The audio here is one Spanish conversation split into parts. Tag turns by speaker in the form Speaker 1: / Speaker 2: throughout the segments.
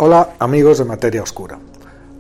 Speaker 1: Hola amigos de Materia Oscura.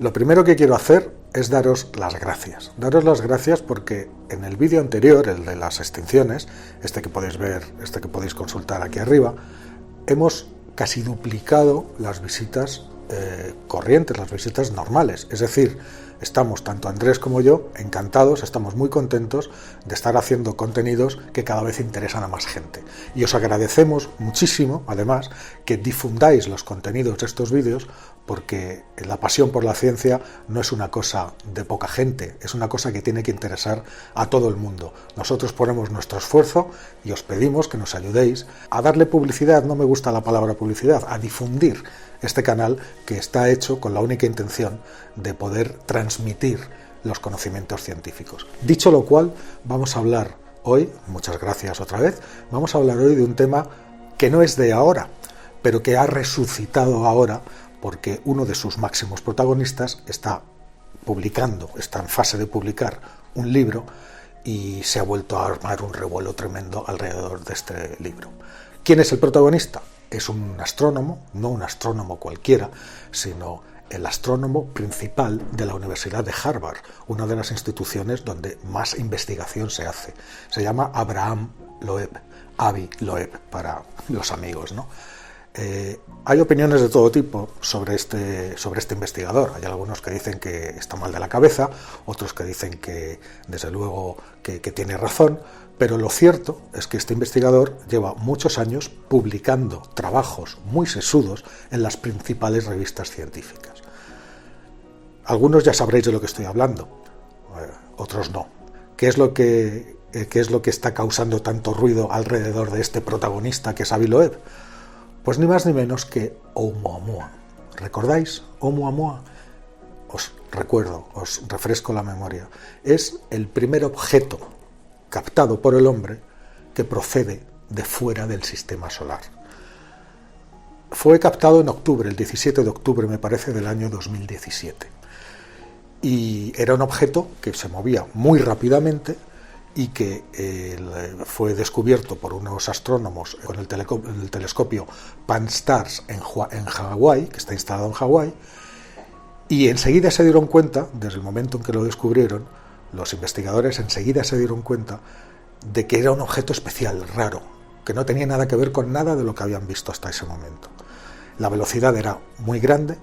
Speaker 1: Lo primero que quiero hacer es daros las gracias. Daros las gracias porque en el vídeo anterior, el de las extinciones, este que podéis ver, este que podéis consultar aquí arriba, hemos casi duplicado las visitas corrientes, las visitas normales. Es decir, estamos, tanto Andrés como yo, encantados, estamos muy contentos de estar haciendo contenidos que cada vez interesan a más gente. Y os agradecemos muchísimo, además, que difundáis los contenidos de estos vídeos, porque la pasión por la ciencia no es una cosa de poca gente, es una cosa que tiene que interesar a todo el mundo. Nosotros ponemos nuestro esfuerzo y os pedimos que nos ayudéis a darle publicidad, no me gusta la palabra publicidad, a difundir este canal que está hecho con la única intención de poder transmitir los conocimientos científicos. Dicho lo cual, vamos a hablar hoy, muchas gracias otra vez, vamos a hablar hoy de un tema que no es de ahora, pero que ha resucitado ahora porque uno de sus máximos protagonistas está publicando, está en fase de publicar un libro y se ha vuelto a armar un revuelo tremendo alrededor de este libro. ¿Quién es el protagonista? Es un astrónomo, no un astrónomo cualquiera, sino el astrónomo principal de la Universidad de Harvard, una de las instituciones donde más investigación se hace. Se llama Abraham Loeb, Avi Loeb para los amigos, ¿no? Hay opiniones de todo tipo sobre este investigador. Hay algunos que dicen que está mal de la cabeza, otros que dicen que, desde luego, que tiene razón, pero lo cierto es que este investigador lleva muchos años publicando trabajos muy sesudos en las principales revistas científicas. Algunos ya sabréis de lo que estoy hablando, otros no. ¿Qué es lo que está causando tanto ruido alrededor de este protagonista que es Avi Loeb? Pues ni más ni menos que Oumuamua. ¿Recordáis Oumuamua? Os refresco la memoria. Es el primer objeto captado por el hombre que procede de fuera del sistema solar. Fue captado en octubre, el 17 de octubre me parece del año 2017. Y era un objeto que se movía muy rápidamente y que fue descubierto por unos astrónomos con el telescopio Pan-STARRS en Hawái, que está instalado en Hawái, y enseguida se dieron cuenta, desde el momento en que lo descubrieron, los investigadores enseguida se dieron cuenta de que era un objeto especial, raro, que no tenía nada que ver con nada de lo que habían visto hasta ese momento. La velocidad era muy grande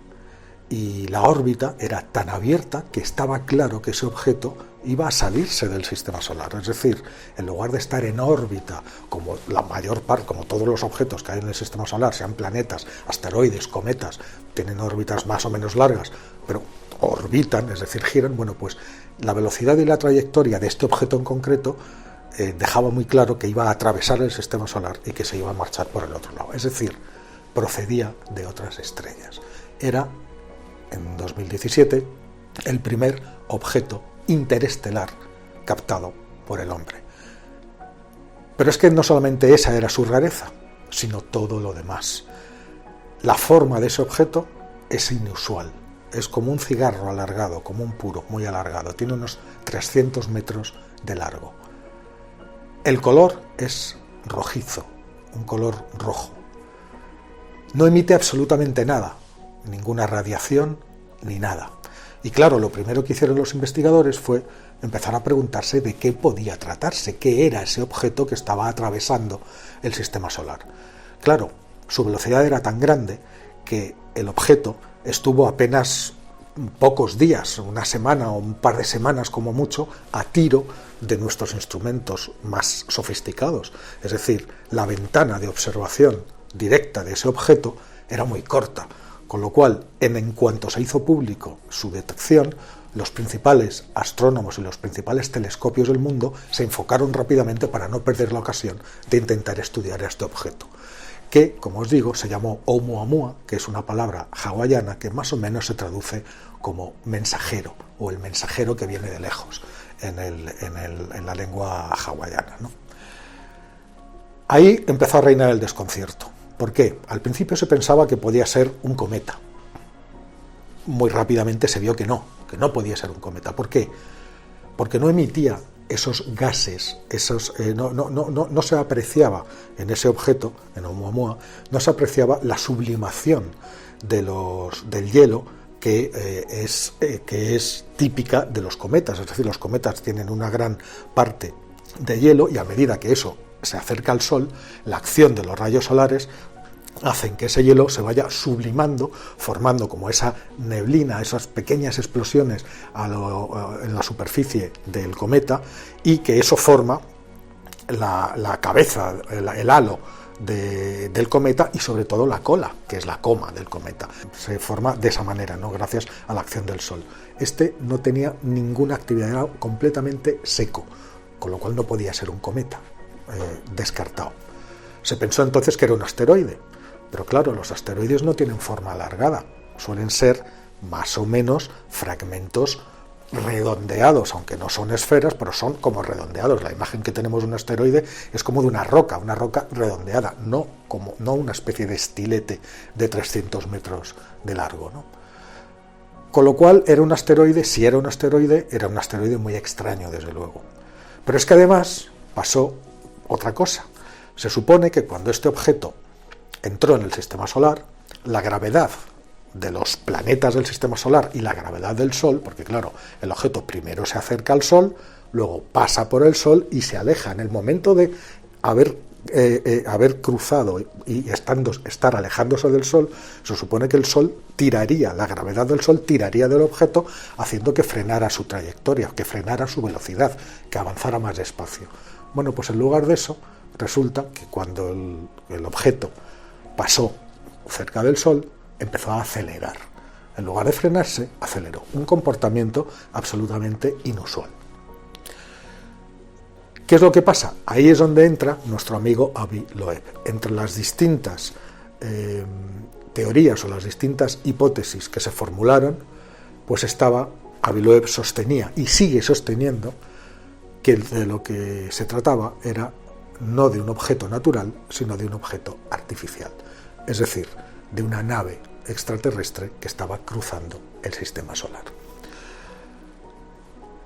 Speaker 1: y la órbita era tan abierta que estaba claro que ese objeto iba a salirse del sistema solar. Es decir, en lugar de estar en órbita, como la mayor parte, como todos los objetos que hay en el sistema solar, sean planetas, asteroides, cometas, tienen órbitas más o menos largas, pero orbitan, es decir, giran, bueno, pues la velocidad y la trayectoria de este objeto en concreto dejaba muy claro que iba a atravesar el sistema solar y que se iba a marchar por el otro lado. Es decir, procedía de otras estrellas. Era, en 2017, el primer objeto interestelar captado por el hombre. Pero es que no solamente esa era su rareza, sino todo lo demás. La forma de ese objeto es inusual. Es como un cigarro alargado, como un puro, muy alargado. Tiene unos 300 metros de largo. El color es rojizo, un color rojo. No emite absolutamente nada, ninguna radiación ni nada. Y claro, lo primero que hicieron los investigadores fue empezar a preguntarse de qué podía tratarse, qué era ese objeto que estaba atravesando el sistema solar. Claro, su velocidad era tan grande que el objeto estuvo apenas pocos días, una semana o un par de semanas como mucho, a tiro de nuestros instrumentos más sofisticados. Es decir, la ventana de observación directa de ese objeto era muy corta, con lo cual, en cuanto se hizo público su detección, los principales astrónomos y los principales telescopios del mundo se enfocaron rápidamente para no perder la ocasión de intentar estudiar este objeto, que, como os digo, se llamó Oumuamua, que es una palabra hawaiana que más o menos se traduce como mensajero, o el mensajero que viene de lejos, en la lengua hawaiana, ¿no? Ahí empezó a reinar el desconcierto. ¿Por qué? Al principio se pensaba que podía ser un cometa. Muy rápidamente se vio que no podía ser un cometa. ¿Por qué? Porque no emitía esos gases, no se apreciaba en ese objeto, en Oumuamua, no se apreciaba la sublimación del hielo que es típica de los cometas. Es decir, los cometas tienen una gran parte de hielo y a medida que eso se acerca al Sol, la acción de los rayos solares hacen que ese hielo se vaya sublimando, formando como esa neblina, esas pequeñas explosiones en la superficie del cometa, y que eso forma la cabeza, el halo del cometa y sobre todo la cola, que es la coma del cometa. Se forma de esa manera, ¿no? Gracias a la acción del Sol. Este no tenía ninguna actividad, era completamente seco, con lo cual no podía ser un cometa, descartado. Se pensó entonces que era un asteroide. Pero claro, los asteroides no tienen forma alargada, suelen ser más o menos fragmentos redondeados, aunque no son esferas, pero son como redondeados. La imagen que tenemos de un asteroide es como de una roca redondeada, no una especie de estilete de 300 metros de largo, ¿no? Con lo cual era un asteroide, si era un asteroide muy extraño, desde luego. Pero es que además pasó otra cosa. Se supone que cuando este objeto entró en el sistema solar, la gravedad de los planetas del sistema solar y la gravedad del Sol, porque claro, el objeto primero se acerca al Sol, luego pasa por el Sol y se aleja. En el momento de haber cruzado y estar alejándose del Sol, se supone que el Sol la gravedad del Sol tiraría del objeto, haciendo que frenara su trayectoria, que frenara su velocidad, que avanzara más despacio. Bueno, pues en lugar de eso, resulta que cuando el objeto pasó cerca del Sol, empezó a acelerar. En lugar de frenarse, aceleró. Un comportamiento absolutamente inusual. ¿Qué es lo que pasa? Ahí es donde entra nuestro amigo Avi Loeb. Entre las distintas teorías o las distintas hipótesis que se formularon, pues Avi Loeb sostenía y sigue sosteniendo que de lo que se trataba era no de un objeto natural, sino de un objeto artificial. Es decir, de una nave extraterrestre que estaba cruzando el sistema solar.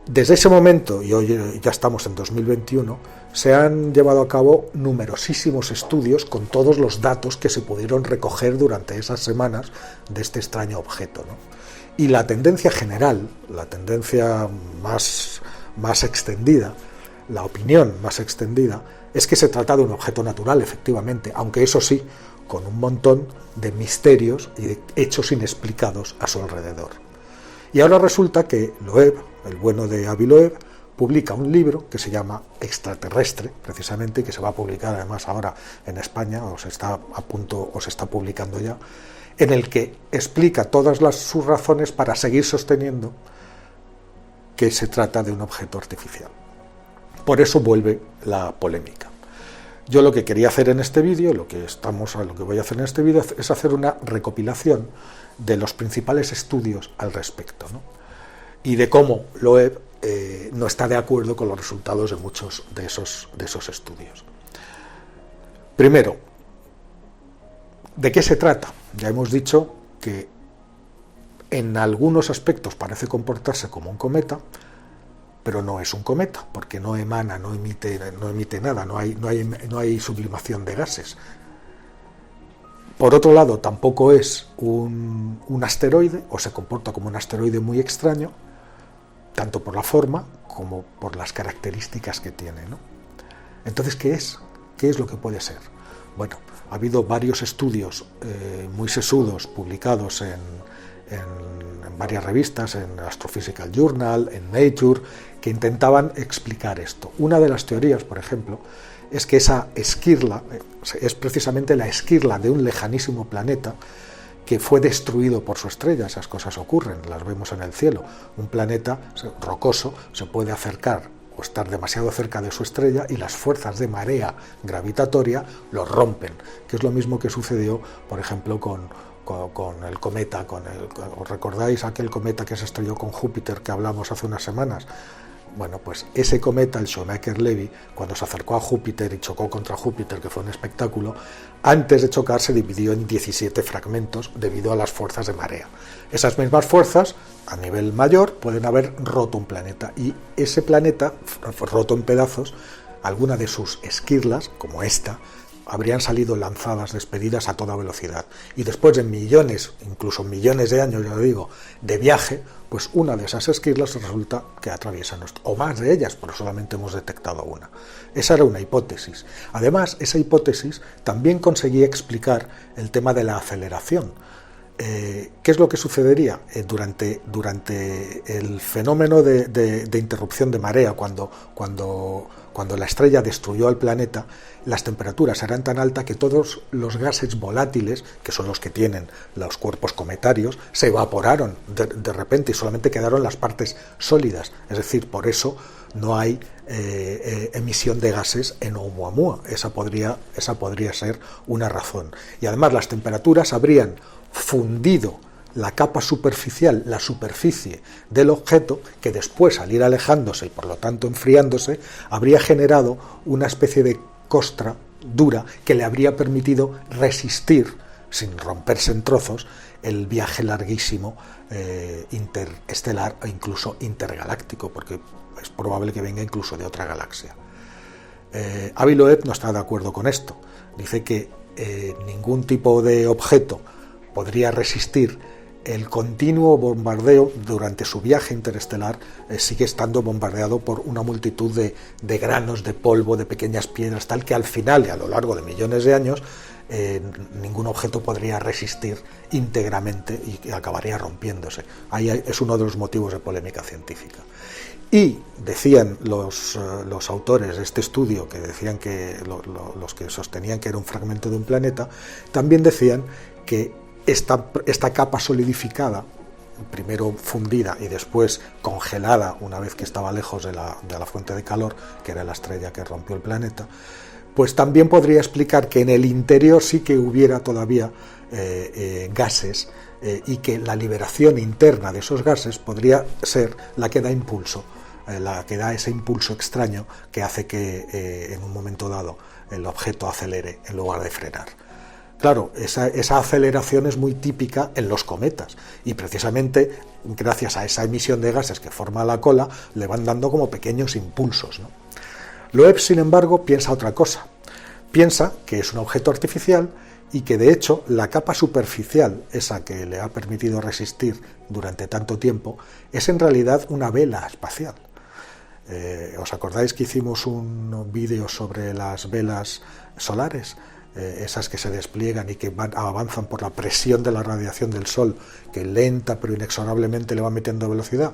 Speaker 1: Desde ese momento, y hoy ya estamos en 2021, se han llevado a cabo numerosísimos estudios con todos los datos que se pudieron recoger durante esas semanas de este extraño objeto, ¿no? Y la tendencia general, la tendencia más extendida, la opinión más extendida, es que se trata de un objeto natural, efectivamente, aunque eso sí, con un montón de misterios y de hechos inexplicados a su alrededor. Y ahora resulta que Loeb, el bueno de Avi Loeb, publica un libro que se llama Extraterrestre, precisamente, y que se va a publicar además ahora en España, o se está publicando ya, en el que explica todas sus razones para seguir sosteniendo que se trata de un objeto artificial. Por eso vuelve la polémica. Yo lo que quería hacer en este vídeo, lo que voy a hacer en este vídeo, es hacer una recopilación de los principales estudios al respecto, ¿no? Y de cómo Loeb no está de acuerdo con los resultados de muchos de esos estudios. Primero, ¿de qué se trata? Ya hemos dicho que en algunos aspectos parece comportarse como un cometa, pero no es un cometa, porque no emana, no emite nada, no hay sublimación de gases. Por otro lado, tampoco es un asteroide, o se comporta como un asteroide muy extraño, tanto por la forma como por las características que tiene, ¿no? Entonces, ¿qué es? ¿Qué es lo que puede ser? Bueno, ha habido varios estudios muy sesudos publicados en varias revistas, en Astrophysical Journal, en Nature, que intentaban explicar esto. Una de las teorías, por ejemplo, es que esa esquirla es precisamente la esquirla de un lejanísimo planeta que fue destruido por su estrella. Esas cosas ocurren, las vemos en el cielo. Un planeta rocoso se puede acercar o estar demasiado cerca de su estrella y las fuerzas de marea gravitatoria lo rompen, que es lo mismo que sucedió, por ejemplo, con el cometa, ¿os recordáis aquel cometa que se estrelló con Júpiter que hablamos hace unas semanas? Bueno, pues ese cometa, el Shoemaker-Levy, cuando se acercó a Júpiter y chocó contra Júpiter, que fue un espectáculo, antes de chocar se dividió en 17 fragmentos debido a las fuerzas de marea. Esas mismas fuerzas, a nivel mayor, pueden haber roto un planeta, y ese planeta, roto en pedazos, alguna de sus esquirlas, como esta, habrían salido lanzadas, despedidas a toda velocidad. Y después de millones, incluso millones de años, ya lo digo, de viaje, pues una de esas esquirlas resulta que atraviesa nuestro, o más de ellas, pero solamente hemos detectado una. Esa era una hipótesis. Además, esa hipótesis también conseguía explicar el tema de la aceleración. ¿Qué es lo que sucedería durante el fenómeno de interrupción de marea, cuando la estrella destruyó al planeta? Las temperaturas eran tan altas que todos los gases volátiles, que son los que tienen los cuerpos cometarios, se evaporaron de repente y solamente quedaron las partes sólidas. Es decir, por eso no hay emisión de gases en Oumuamua. Esa podría ser una razón. Y además las temperaturas habrían fundido la capa superficial, la superficie del objeto, que después, al ir alejándose y por lo tanto enfriándose, habría generado una especie de costra dura que le habría permitido resistir, sin romperse en trozos, el viaje larguísimo interestelar e incluso intergaláctico, porque es probable que venga incluso de otra galaxia. Avi Loeb no está de acuerdo con esto. Dice que ningún tipo de objeto podría resistir el continuo bombardeo durante su viaje interestelar. Sigue estando bombardeado por una multitud de granos de polvo, de pequeñas piedras, tal que al final y a lo largo de millones de años ningún objeto podría resistir íntegramente y acabaría rompiéndose. Ahí es uno de los motivos de polémica científica. Y decían los autores de este estudio, que decían que los que sostenían que era un fragmento de un planeta, también decían que esta capa solidificada, primero fundida y después congelada una vez que estaba lejos de la fuente de calor, que era la estrella que rompió el planeta, pues también podría explicar que en el interior sí que hubiera todavía gases, y que la liberación interna de esos gases podría ser la que da impulso, la que da ese impulso extraño que hace que en un momento dado el objeto acelere en lugar de frenar. Claro, esa aceleración es muy típica en los cometas, y precisamente gracias a esa emisión de gases que forma la cola le van dando como pequeños impulsos, ¿no? Loeb, sin embargo, piensa otra cosa. Piensa que es un objeto artificial y que de hecho la capa superficial, esa que le ha permitido resistir durante tanto tiempo, es en realidad una vela espacial. ¿Os acordáis que hicimos un vídeo sobre las velas solares? Esas que se despliegan y que avanzan por la presión de la radiación del Sol, que lenta pero inexorablemente le va metiendo velocidad.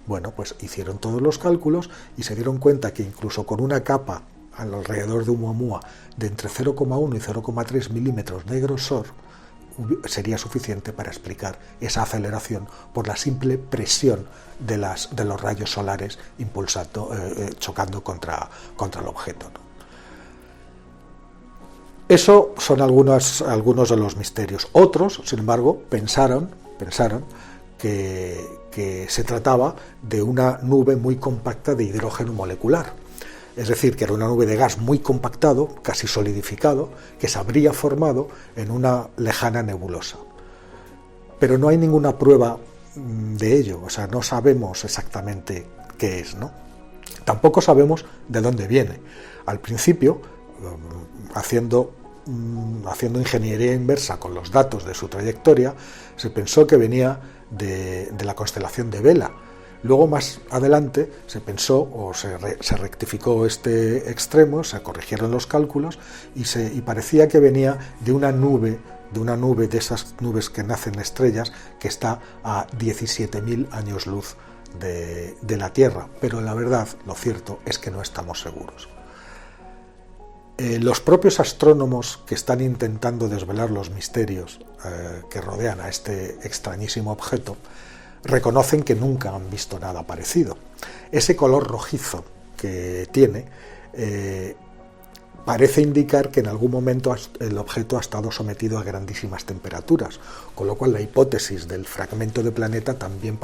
Speaker 1: Bueno, pues hicieron todos los cálculos y se dieron cuenta que incluso con una capa alrededor de Oumuamua de entre 0,1 y 0,3 milímetros de grosor sería suficiente para explicar esa aceleración por la simple presión de los rayos solares chocando contra el objeto, ¿no? Eso son algunos de los misterios. Otros, sin embargo, pensaron que se trataba de una nube muy compacta de hidrógeno molecular. Es decir, que era una nube de gas muy compactado, casi solidificado, que se habría formado en una lejana nebulosa. Pero no hay ninguna prueba de ello, o sea, no sabemos exactamente qué es, ¿no? Tampoco sabemos de dónde viene. Al principio, haciendo ingeniería inversa con los datos de su trayectoria, se pensó que venía de la constelación de Vela. Luego, más adelante, se pensó o se rectificó este extremo, se corrigieron los cálculos y parecía que venía de una nube de esas nubes que nacen estrellas, que está a 17.000 años luz de la Tierra. Pero la verdad, lo cierto es que no estamos seguros. Los propios astrónomos que están intentando desvelar los misterios que rodean a este extrañísimo objeto reconocen que nunca han visto nada parecido. Ese color rojizo que tiene parece indicar que en algún momento el objeto ha estado sometido a grandísimas temperaturas, con lo cual la hipótesis del fragmento de planeta también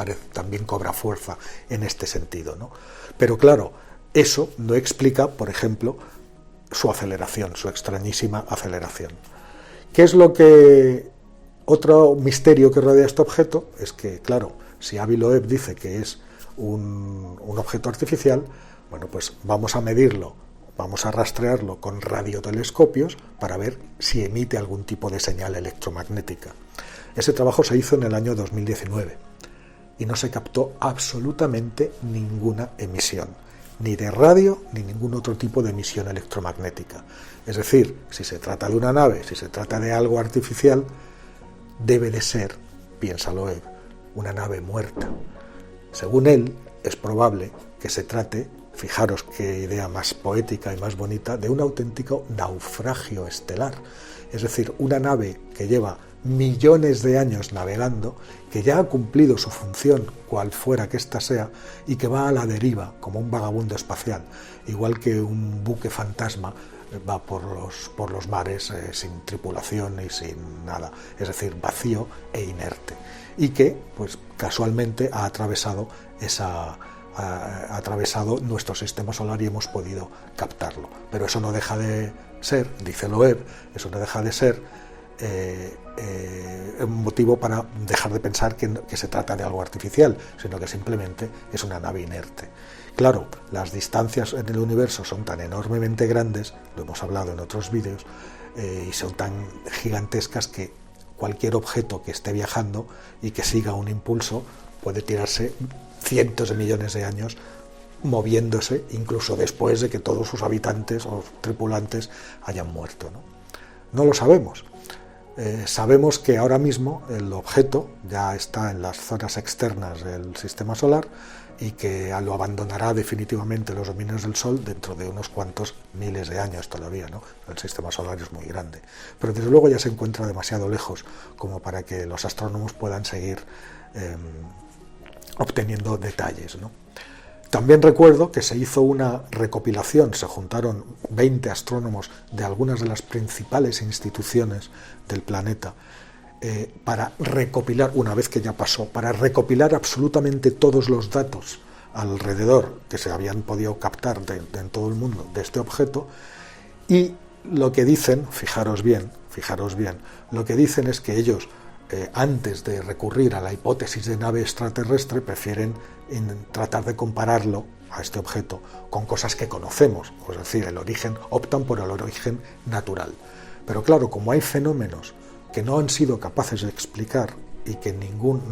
Speaker 1: cobra fuerza en este sentido, ¿no? Pero claro, eso no explica, por ejemplo, su aceleración, su extrañísima aceleración. ¿Qué es lo que... Otro misterio que rodea este objeto? Es que, claro, si Avi Loeb dice que es un objeto artificial, bueno, pues vamos a medirlo, vamos a rastrearlo con radiotelescopios para ver si emite algún tipo de señal electromagnética. Ese trabajo se hizo en el año 2019 y no se captó absolutamente ninguna emisión, ni de radio ni ningún otro tipo de emisión electromagnética. Es decir, si se trata de una nave, si se trata de algo artificial, debe de ser, piensa Loeb, una nave muerta. Según él, es probable que se trate, fijaros qué idea más poética y más bonita, de un auténtico naufragio estelar. Es decir, una nave que lleva millones de años navegando, que ya ha cumplido su función, cual fuera que ésta sea, y que va a la deriva como un vagabundo espacial, igual que un buque fantasma va por los mares sin tripulación y sin nada, es decir, vacío e inerte, y que pues casualmente ha atravesado nuestro sistema solar y hemos podido captarlo. Pero eso no deja de ser, dice Loeb, eso no deja de ser un motivo para dejar de pensar que se trata de algo artificial, sino que simplemente es una nave inerte. Claro, las distancias en el universo son tan enormemente grandes, lo hemos hablado en otros vídeos, y son tan gigantescas que cualquier objeto que esté viajando y que siga un impulso puede tirarse cientos de millones de años moviéndose, incluso después de que todos sus habitantes o tripulantes hayan muerto, ¿no? No lo sabemos. Sabemos que ahora mismo el objeto ya está en las zonas externas del sistema solar y que lo abandonará definitivamente los dominios del Sol dentro de unos cuantos miles de años todavía, ¿no? El sistema solar es muy grande, pero desde luego ya se encuentra demasiado lejos como para que los astrónomos puedan seguir obteniendo detalles, ¿no? También recuerdo que se hizo una recopilación, se juntaron 20 astrónomos de algunas de las principales instituciones del planeta para recopilar, una vez que ya pasó, para recopilar absolutamente todos los datos alrededor que se habían podido captar en todo el mundo de este objeto, y lo que dicen, fijaros bien, lo que dicen es que ellos antes de recurrir a la hipótesis de nave extraterrestre prefieren tratar de compararlo a este objeto con cosas que conocemos, es decir, optan por el origen natural. Pero claro, como hay fenómenos que no han sido capaces de explicar y que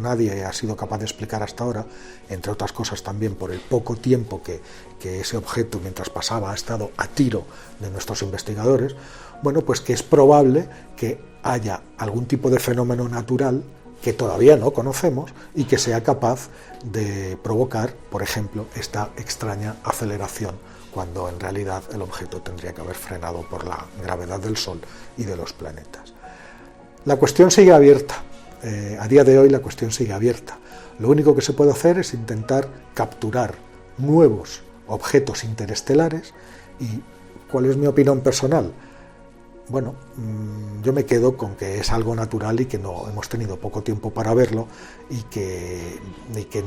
Speaker 1: nadie ha sido capaz de explicar hasta ahora, entre otras cosas también por el poco tiempo que ese objeto mientras pasaba ha estado a tiro de nuestros investigadores, bueno, pues que es probable que haya algún tipo de fenómeno natural que todavía no conocemos y que sea capaz de provocar, por ejemplo, esta extraña aceleración, cuando en realidad el objeto tendría que haber frenado por la gravedad del Sol y de los planetas. La cuestión sigue abierta. A día de hoy la cuestión sigue abierta. Lo único que se puede hacer es intentar capturar nuevos objetos interestelares. ¿Y cuál es mi opinión personal? Bueno, yo me quedo con que es algo natural y que no hemos tenido poco tiempo para verlo y que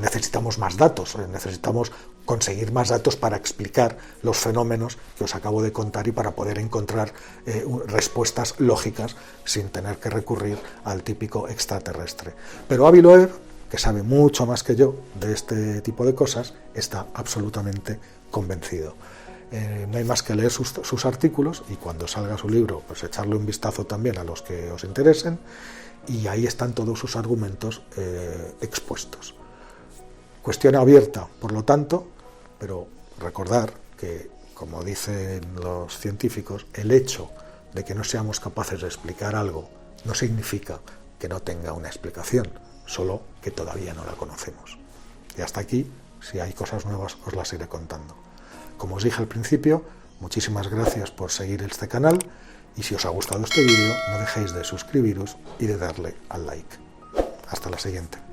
Speaker 1: necesitamos más datos, necesitamos conseguir más datos para explicar los fenómenos que os acabo de contar y para poder encontrar respuestas lógicas sin tener que recurrir al típico extraterrestre. Pero Avi Loeb, que sabe mucho más que yo de este tipo de cosas, está absolutamente convencido. No hay más que leer sus artículos y cuando salga su libro, pues echarle un vistazo también a los que os interesen, y ahí están todos sus argumentos expuestos. Cuestión abierta, por lo tanto, pero recordar que, como dicen los científicos, el hecho de que no seamos capaces de explicar algo no significa que no tenga una explicación, solo que todavía no la conocemos. Y hasta aquí, si hay cosas nuevas, os las iré contando. Como os dije al principio, muchísimas gracias por seguir este canal y si os ha gustado este vídeo, no dejéis de suscribiros y de darle al like. Hasta la siguiente.